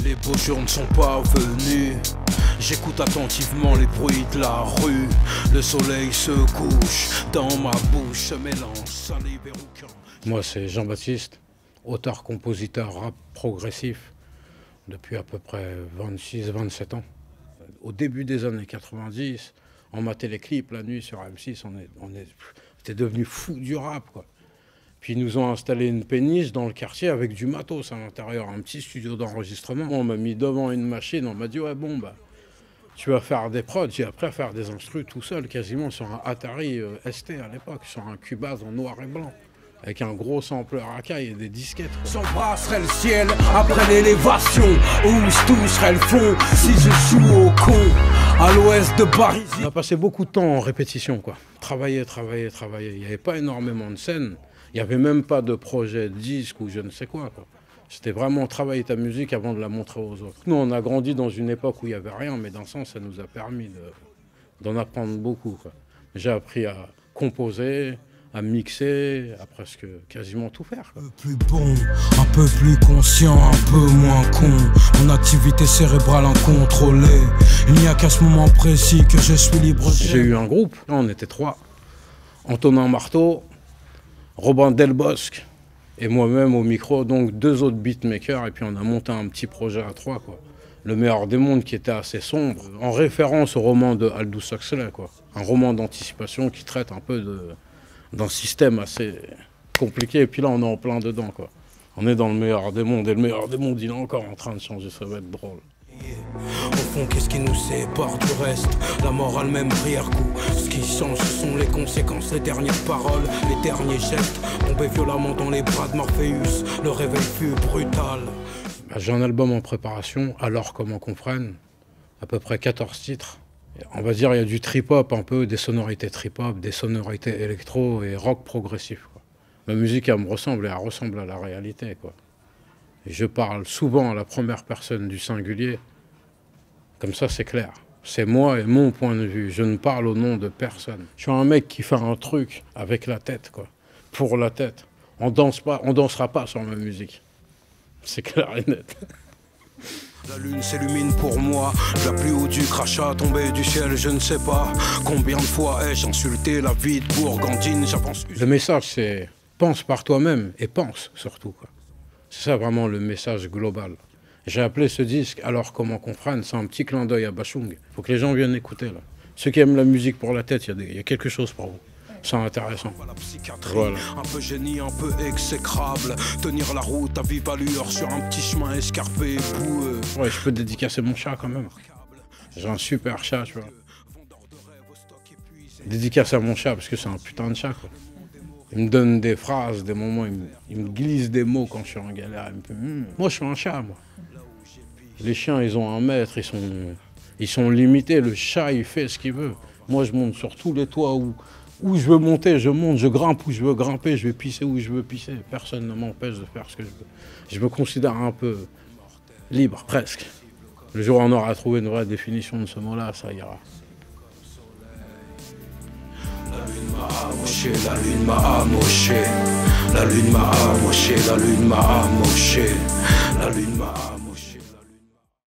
Les beaux jours ne sont pas venus. J'écoute attentivement les bruits de la rue. Le soleil se couche, dans ma bouche se mélange salive et rouquin. Moi c'est Jean-Baptiste, auteur-compositeur rap progressif depuis à peu près 26-27 ans. Au début des années 90, on matait les clips la nuit sur M6, on était devenus fous du rap, quoi. Puis ils nous ont installé une péniche dans le quartier avec du matos à l'intérieur, un petit studio d'enregistrement. On m'a mis devant une machine, on m'a dit ouais bon bah tu vas faire des prods, j'ai appris à faire des instrus tout seul quasiment sur un Atari ST à l'époque, sur un Cubase en noir et blanc, avec un gros sampleur Akai et des disquettes. J'embrasserai le ciel après l'élévation, où tout serait le fond si je joue au con. À l'ouest de Paris. On a passé beaucoup de temps en répétition, quoi. Travailler. Il n'y avait pas énormément de scènes. Il n'y avait même pas de projet de disque ou je ne sais quoi. C'était vraiment travailler ta musique avant de la montrer aux autres. Nous, on a grandi dans une époque où il n'y avait rien, mais d'un sens, ça nous a permis d'en apprendre beaucoup, quoi. J'ai appris à composer, à mixer, à presque quasiment tout faire, quoi. Un peu plus bon, un peu plus conscient, un peu moins con. Mon activité cérébrale incontrôlée. Il n'y a qu'à ce moment précis que je suis libre. J'ai eu un groupe, là on était 3. Antonin Marteau, Robin Delbosque et moi-même au micro, donc 2 autres beatmakers, et puis on a monté un petit projet à 3, quoi. Le meilleur des mondes, qui était assez sombre, en référence au roman de Aldous Huxley, quoi. Un roman d'anticipation qui traite un peu d'un système assez compliqué, et puis là on est en plein dedans, quoi. On est dans le meilleur des mondes, et le meilleur des mondes il est encore en train de changer, ça va être drôle. Au fond, qu'est-ce qui nous sépare du reste? La morale, même arrière-coup. Ce qui change, ce sont les conséquences, les dernières paroles, les derniers gestes. Tombé violemment dans les bras de Morpheus, le réveil fut brutal. J'ai un album en préparation, alors comment qu'on prenne, à peu près 14 titres. On va dire il y a du trip-hop un peu, des sonorités trip-hop, des sonorités électro et rock progressif, quoi. Ma musique, elle me ressemble et elle ressemble à la réalité, quoi. Et je parle souvent à la première personne du singulier. Comme ça, c'est clair. C'est moi et mon point de vue. Je ne parle au nom de personne. Je suis un mec qui fait un truc avec la tête, quoi. Pour la tête. On dansera pas sur ma musique. C'est clair et net. La lune s'illumine pour moi, la pluie ou du crachat tombé du ciel, je ne sais pas. Combien de fois ai-je insulté la vie de Bourgandine, j'avance. Le message, c'est pense par toi-même et pense surtout, quoi. C'est ça vraiment le message global. J'ai appelé ce disque Alors comment qu'on prenne, c'est un petit clin d'œil à Bachung. Il faut que les gens viennent écouter, là. Ceux qui aiment la musique pour la tête, il y a quelque chose pour vous. C'est intéressant. Voilà. Un peu génie, un peu exécrable. Tenir la route à vive allure sur un petit chemin escarpé et boueux. Ouais, je peux dédicacer mon chat quand même. J'ai un super chat, tu vois. Dédicace à mon chat parce que c'est un putain de chat, quoi. Il me donne des phrases, des moments, il me glisse des mots quand je suis en galère. Il me fait, Moi, je suis un chat, moi. Les chiens, ils ont un maître, ils sont limités. Le chat, il fait ce qu'il veut. Moi, je monte sur tous les toits où je veux monter, je monte. Je grimpe où je veux grimper, je vais pisser où je veux pisser. Personne ne m'empêche de faire ce que je veux. Je me considère un peu libre, presque. Le jour où on aura trouvé une vraie définition de ce mot-là, ça ira. La lune m'a amoché, la lune m'a amoché. La lune m'a amoché, la lune m'a amoché. La lune m'a